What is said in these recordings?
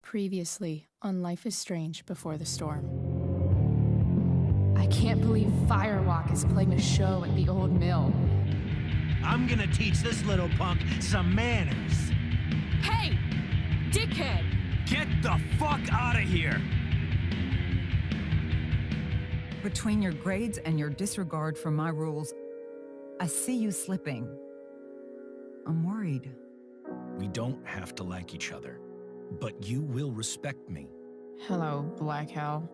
Previously on Life is Strange Before the Storm. I can't believe Firewalk is playing a show at the old mill. I'm gonna teach this little punk some manners. Hey! Dickhead! Get the fuck out of here! Between your grades and your disregard for my rules, I see you slipping. I'm worried. We don't have to like each other, but you will respect me. Hello, Black Hell.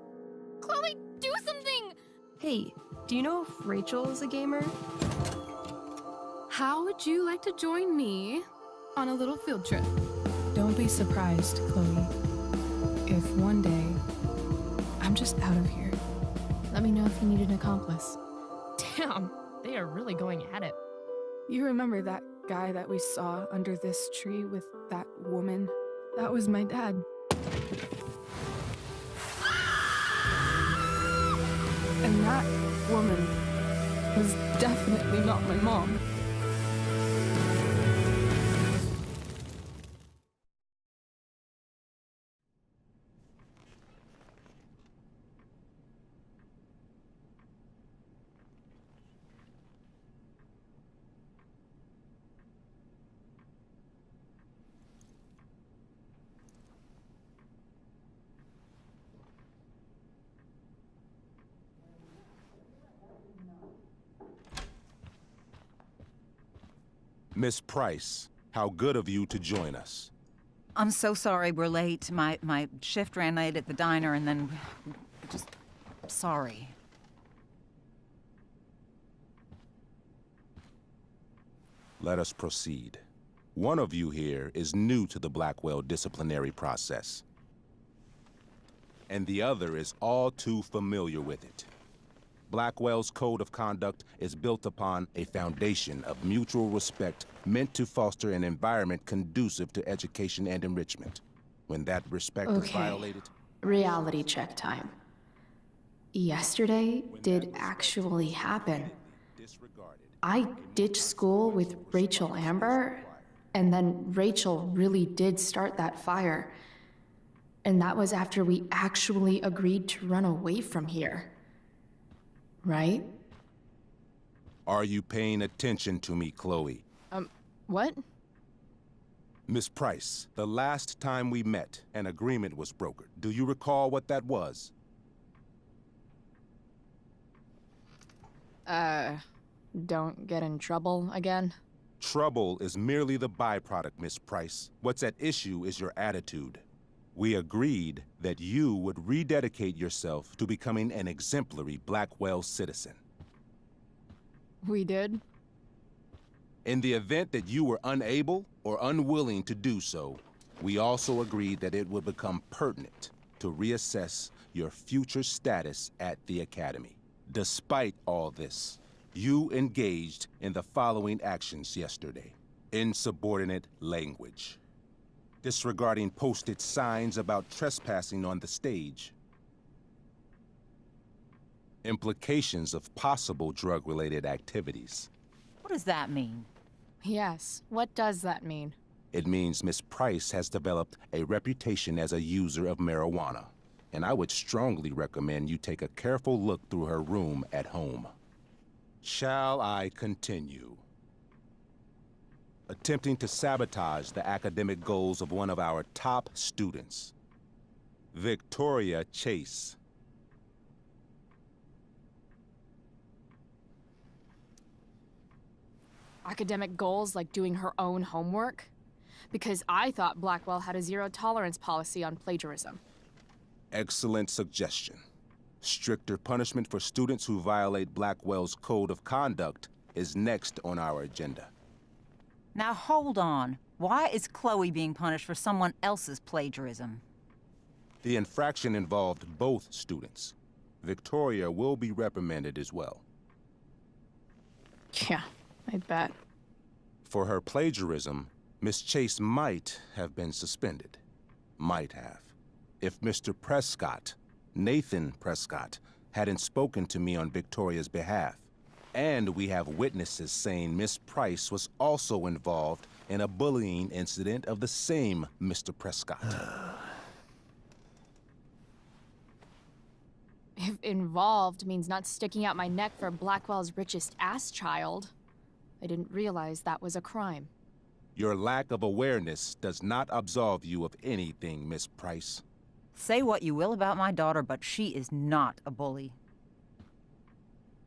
Chloe, do something! Hey, do you know if Rachel is a gamer? How would you like to join me on a little field trip? Don't be surprised, Chloe, if one day I'm just out of here. Let me know if you need an accomplice. Damn, they are really going at it. You remember that guy that we saw under this tree with that woman? That was my dad. And that woman was definitely not my mom. Miss Price, how good of you to join us. I'm so sorry we're late. My shift ran late at the diner and then... just... sorry. Let us proceed. One of you here is new to the Blackwell disciplinary process, and the other is all too familiar with it. Blackwell's code of conduct is built upon a foundation of mutual respect meant to foster an environment conducive to education and enrichment. When that respect is violated... Reality check time. Yesterday did actually happen. I ditched school with Rachel Amber, and then Rachel really did start that fire. And that was after we actually agreed to run away from here. Right? Are you paying attention to me, Chloe? What? Miss Price, the last time we met, an agreement was brokered. Do you recall what that was? Don't get in trouble again? Trouble is merely the byproduct, Miss Price. What's at issue is your attitude. We agreed that you would rededicate yourself to becoming an exemplary Blackwell citizen. We did? In the event that you were unable or unwilling to do so, we also agreed that it would become pertinent to reassess your future status at the Academy. Despite all this, you engaged in the following actions yesterday. Insubordinate language. Disregarding posted signs about trespassing on the stage. Implications of possible drug-related activities. What does that mean? Yes, what does that mean? It means Miss Price has developed a reputation as a user of marijuana, and I would strongly recommend you take a careful look through her room at home. Shall I continue? Attempting to sabotage the academic goals of one of our top students, Victoria Chase. Academic goals like doing her own homework? Because I thought Blackwell had a zero-tolerance policy on plagiarism. Excellent suggestion. Stricter punishment for students who violate Blackwell's code of conduct is next on our agenda. Now hold on. Why is Chloe being punished for someone else's plagiarism? The infraction involved both students. Victoria will be reprimanded as well. Yeah, I bet. For her plagiarism, Miss Chase might have been suspended. Might have. If Mr. Prescott, Nathan Prescott, hadn't spoken to me on Victoria's behalf. And we have witnesses saying Miss Price was also involved in a bullying incident of the same Mr. Prescott. If involved means not sticking out my neck for Blackwell's richest ass child, I didn't realize that was a crime. Your lack of awareness does not absolve you of anything, Miss Price. Say what you will about my daughter, but she is not a bully.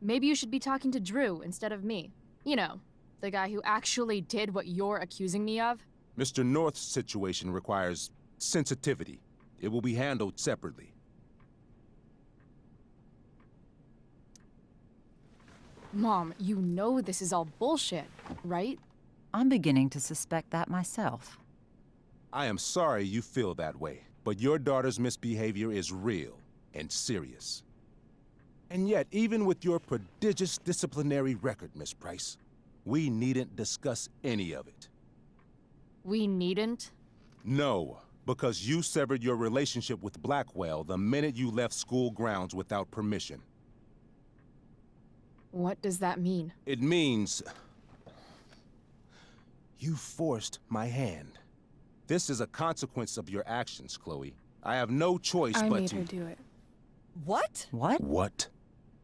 Maybe you should be talking to Drew instead of me. You know, the guy who actually did what you're accusing me of. Mr. North's situation requires sensitivity. It will be handled separately. Mom, you know this is all bullshit, right? I'm beginning to suspect that myself. I am sorry you feel that way, but your daughter's misbehavior is real and serious. And yet, even with your prodigious disciplinary record, Miss Price, we needn't discuss any of it. We needn't? No, because you severed your relationship with Blackwell the minute you left school grounds without permission. What does that mean? It means you forced my hand. This is a consequence of your actions, Chloe. I have no choice I but made to... her do it. What? What? What?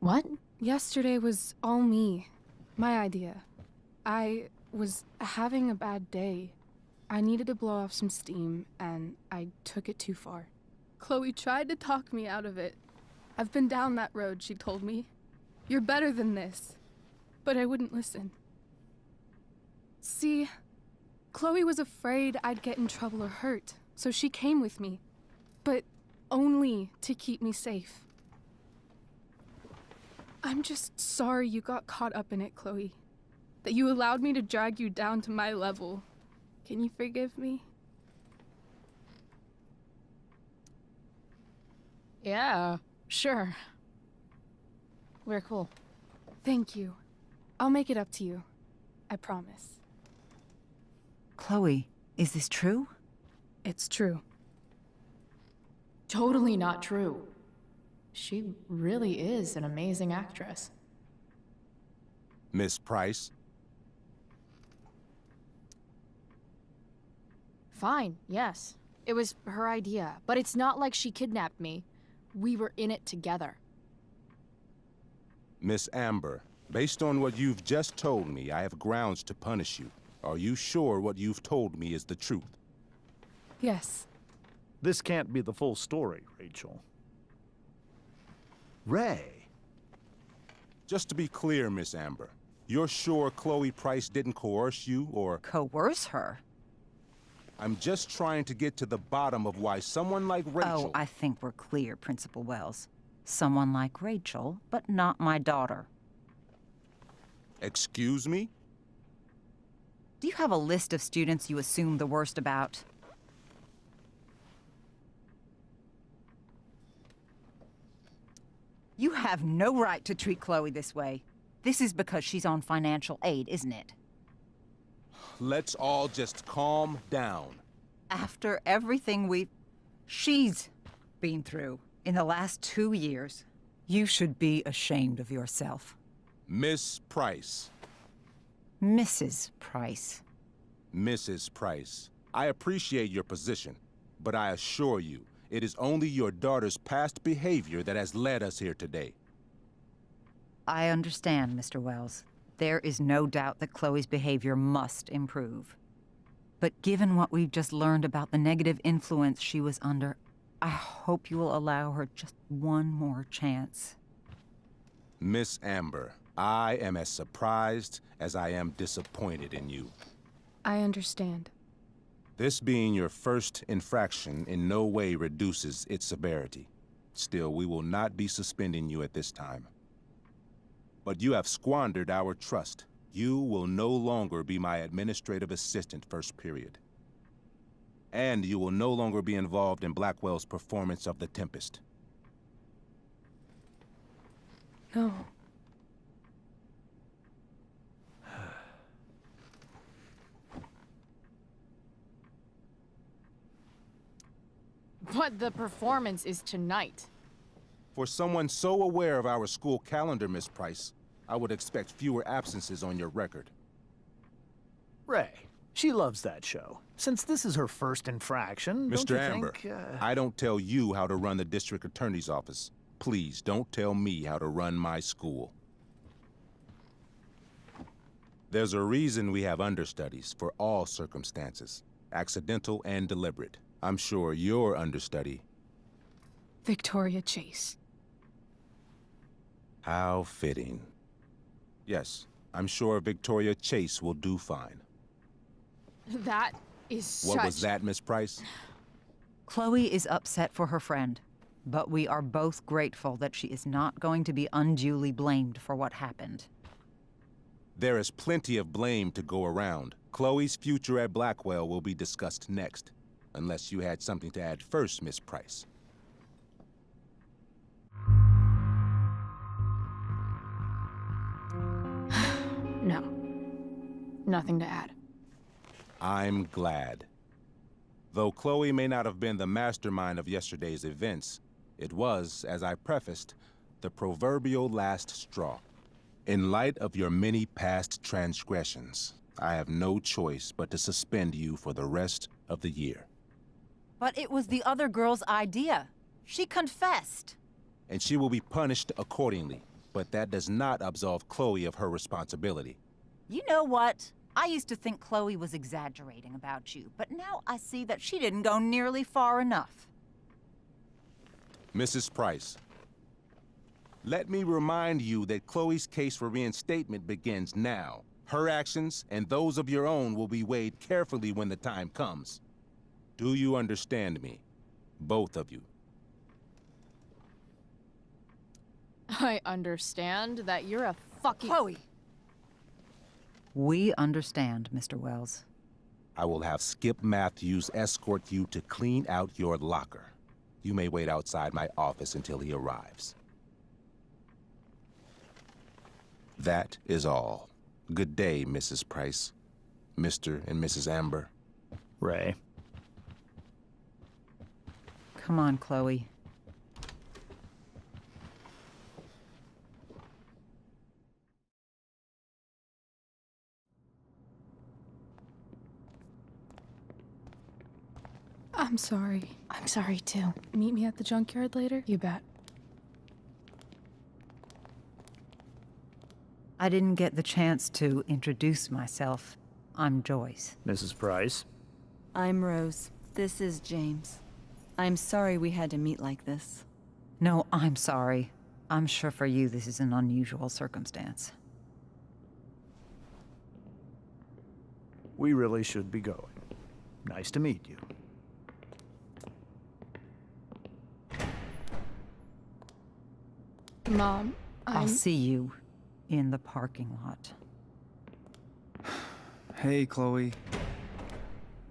What? Yesterday was all me. My idea. I was having a bad day. I needed to blow off some steam, and I took it too far. Chloe tried to talk me out of it. I've been down that road, she told me. You're better than this. But I wouldn't listen. See, Chloe was afraid I'd get in trouble or hurt, so she came with me. But only to keep me safe. I'm just sorry you got caught up in it, Chloe. That you allowed me to drag you down to my level. Can you forgive me? Yeah, sure. We're cool. Thank you. I'll make it up to you. I promise. Chloe, is this true? It's true. Totally not true. She really is an amazing actress. Miss Price? Fine, yes. It was her idea, but it's not like she kidnapped me. We were in it together. Miss Amber, based on what you've just told me, I have grounds to punish you. Are you sure what you've told me is the truth? Yes. This can't be the full story, Rachel. Ray. Just to be clear, Miss Amber, you're sure Chloe Price didn't coerce you, or... Coerce her? I'm just trying to get to the bottom of why someone like Rachel... Oh, I think we're clear, Principal Wells. Someone like Rachel, but not my daughter. Excuse me? Do you have a list of students you assume the worst about? You have no right to treat Chloe this way. This is because she's on financial aid, isn't it? Let's all just calm down. After everything she's been through in the last 2 years, you should be ashamed of yourself. Miss Price. Mrs. Price. Mrs. Price, I appreciate your position, but I assure you, it is only your daughter's past behavior that has led us here today. I understand, Mr. Wells. There is no doubt that Chloe's behavior must improve. But given what we've just learned about the negative influence she was under, I hope you will allow her just one more chance. Miss Amber, I am as surprised as I am disappointed in you. I understand. This being your first infraction in no way reduces its severity. Still, we will not be suspending you at this time. But you have squandered our trust. You will no longer be my administrative assistant first period. And you will no longer be involved in Blackwell's performance of The Tempest. No. But the performance is tonight. For someone so aware of our school calendar, Miss Price, I would expect fewer absences on your record. Ray. She loves that show. Since this is her first infraction, don't Mr. you Amber, think, I don't tell you how to run the district attorney's office. please don't tell me how to run my school. There's a reason we have understudies for all circumstances, accidental and deliberate. I'm sure your understudy. Victoria Chase. How fitting. Yes, I'm sure Victoria Chase will do fine. That is What was that, Miss Price? Chloe is upset for her friend, but we are both grateful that she is not going to be unduly blamed for what happened. There is plenty of blame to go around. Chloe's future at Blackwell will be discussed next, unless you had something to add first, Miss Price. No. Nothing to add. I'm glad. Though Chloe may not have been the mastermind of yesterday's events, it was, as I prefaced, the proverbial last straw. In light of your many past transgressions, I have no choice but to suspend you for the rest of the year. But it was the other girl's idea. She confessed. And she will be punished accordingly, but that does not absolve Chloe of her responsibility. You know what? I used to think Chloe was exaggerating about you, but now I see that she didn't go nearly far enough. Mrs. Price, let me remind you that Chloe's case for reinstatement begins now. Her actions and those of your own will be weighed carefully when the time comes. Do you understand me? Both of you. I understand that you're a fucking— Chloe! We understand, Mr. Wells. I will have Skip Matthews escort you to clean out your locker. You may wait outside my office until he arrives. That is all. Good day, Mrs. Price. Mr. and Mrs. Amber. Ray. Come on, Chloe. I'm sorry. I'm sorry too. Meet me at the junkyard later? You bet. I didn't get the chance to introduce myself. I'm Joyce. Mrs. Price. I'm Rose. This is James. I'm sorry we had to meet like this. No, I'm sorry. I'm sure for you this is an unusual circumstance. We really should be going. Nice to meet you. Mom, I'll see you in the parking lot. Hey, Chloe.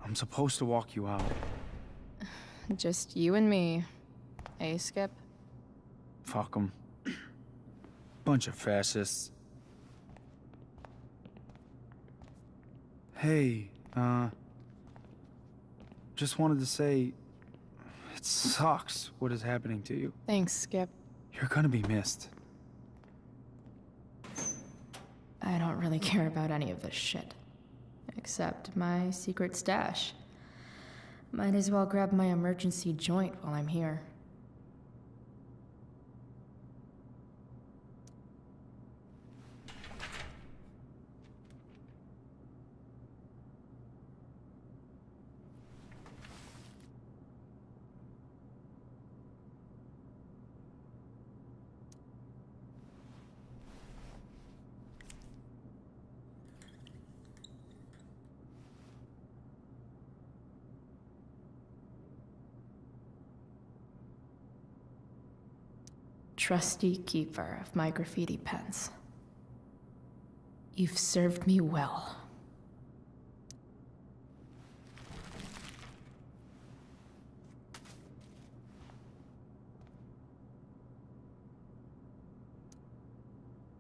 I'm supposed to walk you out. Just you and me. Hey, Skip? Fuck 'em. Bunch of fascists. Hey, just wanted to say, it sucks what is happening to you. Thanks, Skip. You're gonna be missed. I don't really care about any of this shit. Except my secret stash. Might as well grab my emergency joint while I'm here. Trusty keeper of my graffiti pens. You've served me well.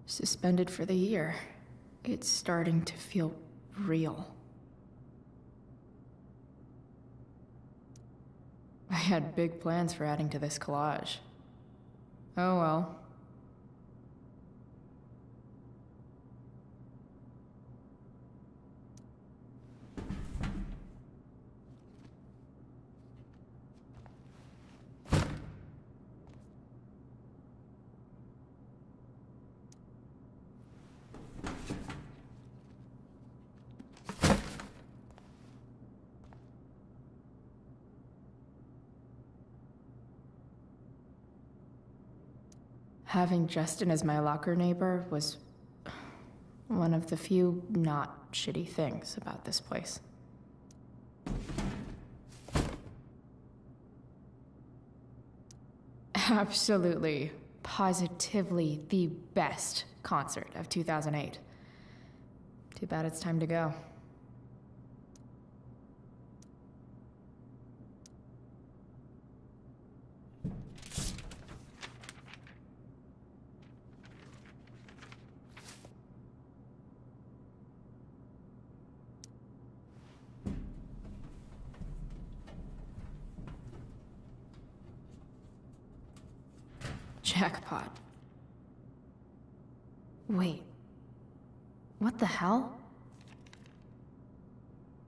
Suspended for the year. It's starting to feel real. I had big plans for adding to this collage. Oh well. Having Justin as my locker neighbor was one of the few not shitty things about this place. Absolutely, positively the best concert of 2008. Too bad it's time to go. Jackpot. Wait. What the hell?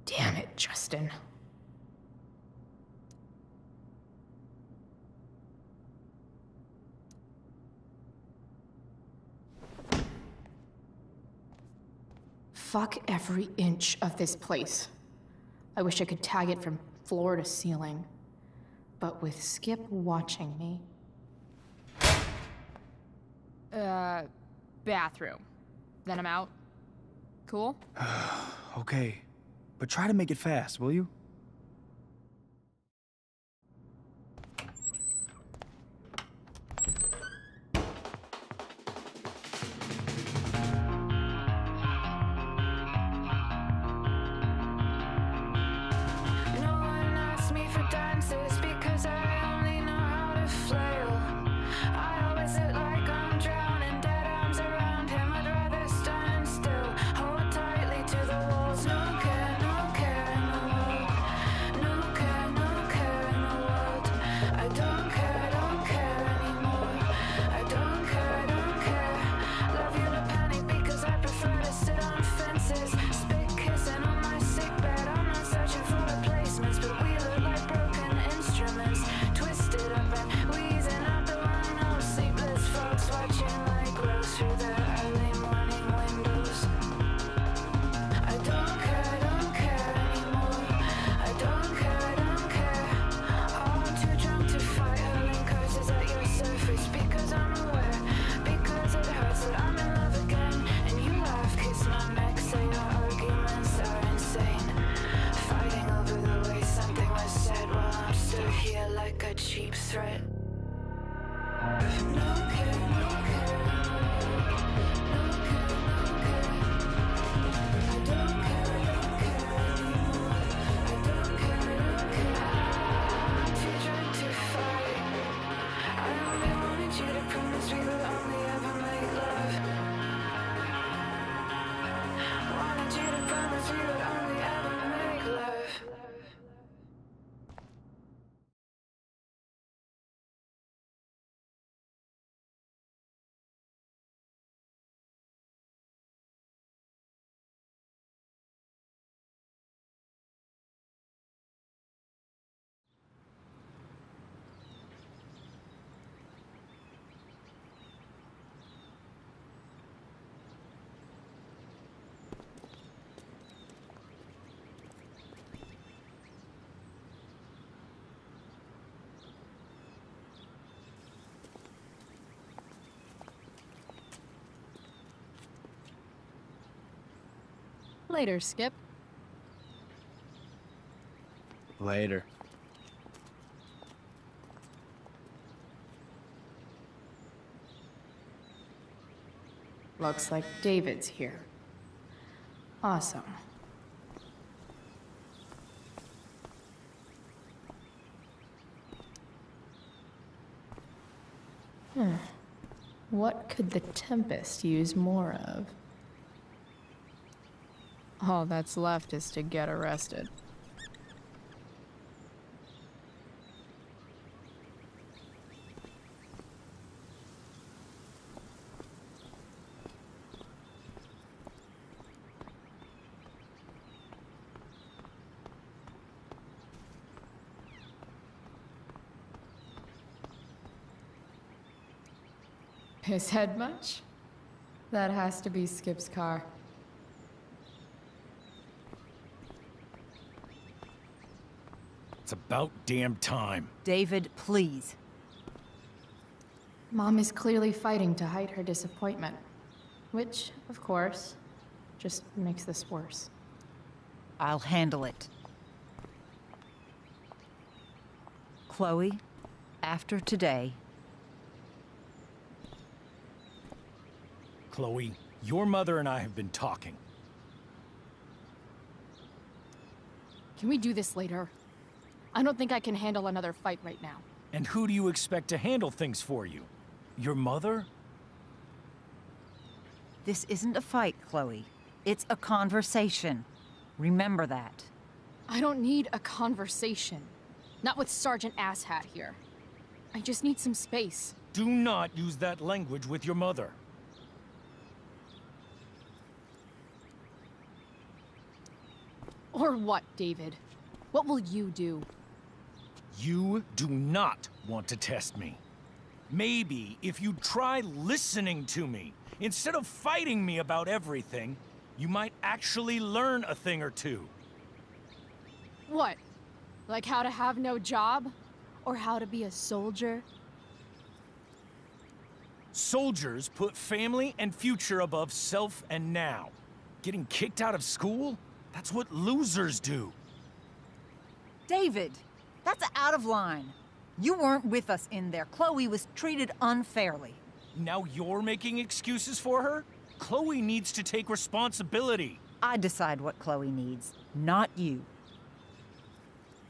Damn it, Justin. Fuck every inch of this place. I wish I could tag it from floor to ceiling. But with Skip watching me... Bathroom. Then I'm out. Cool? Okay, but try to make it fast, will you? Later, Skip. Later. Looks like David's here. Awesome. What could the Tempest use more of? All that's left is to get arrested. His head much? That has to be Skip's car. It's about damn time. David, please. Mom is clearly fighting to hide her disappointment, which, of course, just makes this worse. I'll handle it. Chloe, after today... Chloe, your mother and I have been talking. Can we do this later? I don't think I can handle another fight right now. And who do you expect to handle things for you? Your mother? This isn't a fight, Chloe. It's a conversation. Remember that. I don't need a conversation. Not with Sergeant Asshat here. I just need some space. Do not use that language with your mother. Or what, David? What will you do? You do not want to test me. Maybe if you try listening to me, instead of fighting me about everything, you might actually learn a thing or two. What? Like how to have no job? Or how to be a soldier? Soldiers put family and future above self and now. Getting kicked out of school? That's what losers do. David, that's out of line. You weren't with us in there. Chloe was treated unfairly. Now you're making excuses for her? Chloe needs to take responsibility. I decide what Chloe needs, not you.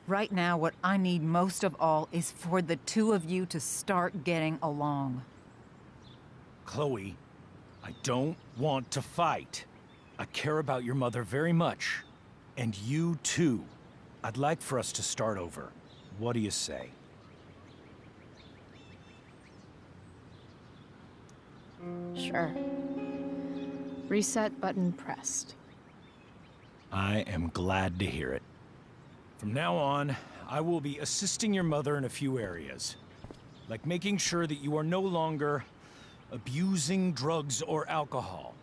Right now, what I need most of all is for the two of you to start getting along. Chloe, I don't want to fight. I care about your mother very much. And you too. I'd like for us to start over. What do you say? Sure. Reset button pressed. I am glad to hear it. From now on, I will be assisting your mother in a few areas. Like making sure that you are no longer abusing drugs or alcohol.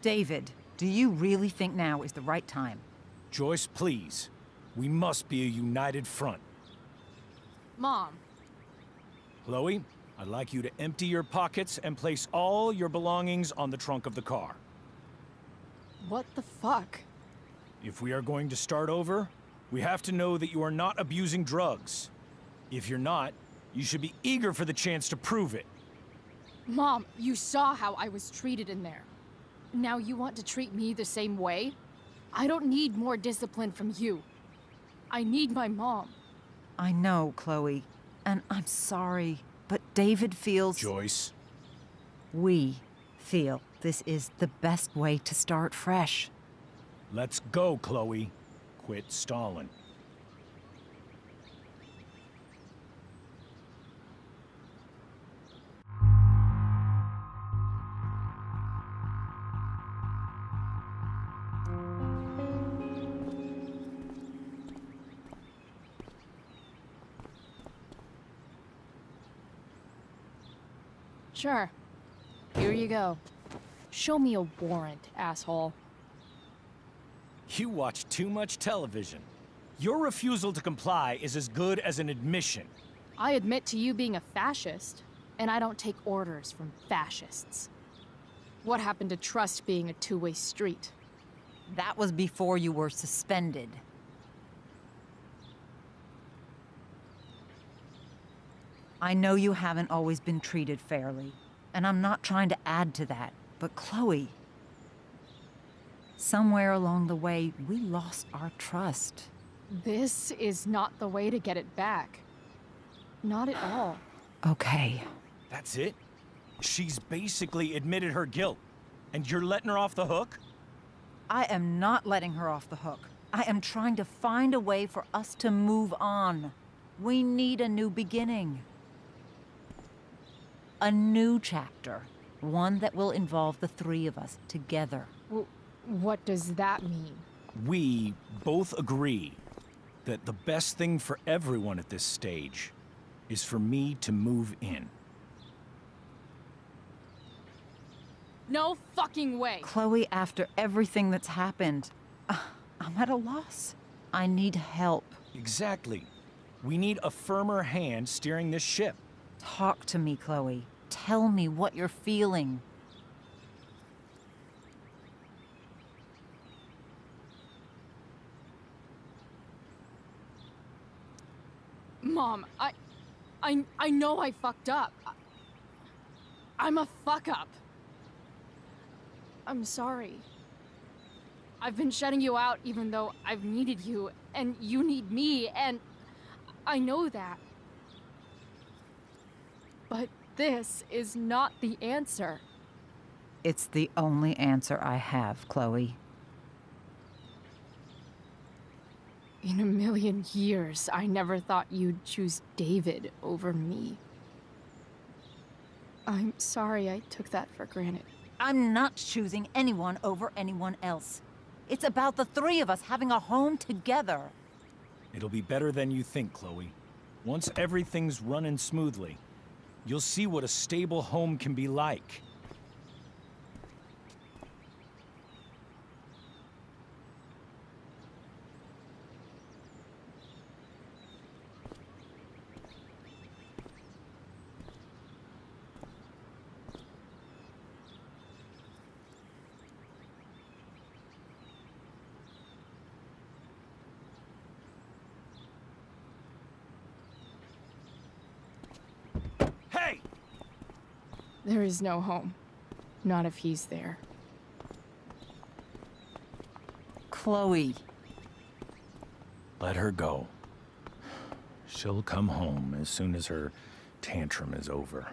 David, do you really think now is the right time? Joyce, please. We must be a united front. Mom. Chloe, I'd like you to empty your pockets and place all your belongings on the trunk of the car. What the fuck? If we are going to start over, we have to know that you are not abusing drugs. If you're not, you should be eager for the chance to prove it. Mom, you saw how I was treated in there. Now you want to treat me the same way? I don't need more discipline from you. I need my mom. I know, Chloe, and I'm sorry, but David feels... Joyce. We feel this is the best way to start fresh. Let's go, Chloe. Quit stalling. Sure. Here you go. Show me a warrant, asshole. You watch too much television. Your refusal to comply is as good as an admission. I admit to you being a fascist, and I don't take orders from fascists. What happened to trust being a two-way street? That was before you were suspended. I know you haven't always been treated fairly, and I'm not trying to add to that, but Chloe, somewhere along the way, we lost our trust. This is not the way to get it back. Not at all. Okay. That's it? She's basically admitted her guilt, and you're letting her off the hook? I am not letting her off the hook. I am trying to find a way for us to move on. We need a new beginning. A new chapter. One that will involve the three of us together. What does that mean? We both agree that the best thing for everyone at this stage is for me to move in. No fucking way! Chloe, after everything that's happened, I'm at a loss. I need help. Exactly. We need a firmer hand steering this ship. Talk to me, Chloe. Tell me what you're feeling. Mom, I know I fucked up. I'm a fuck up. I'm sorry. I've been shutting you out even though I've needed you, and you need me, and I know that. But this is not the answer. It's the only answer I have, Chloe. In a million years, I never thought you'd choose David over me. I'm sorry I took that for granted. I'm not choosing anyone over anyone else. It's about the three of us having a home together. It'll be better than you think, Chloe. Once everything's running smoothly, you'll see what a stable home can be like. Hey! There is no home. Not if he's there. Chloe. Let her go. She'll come home as soon as her tantrum is over.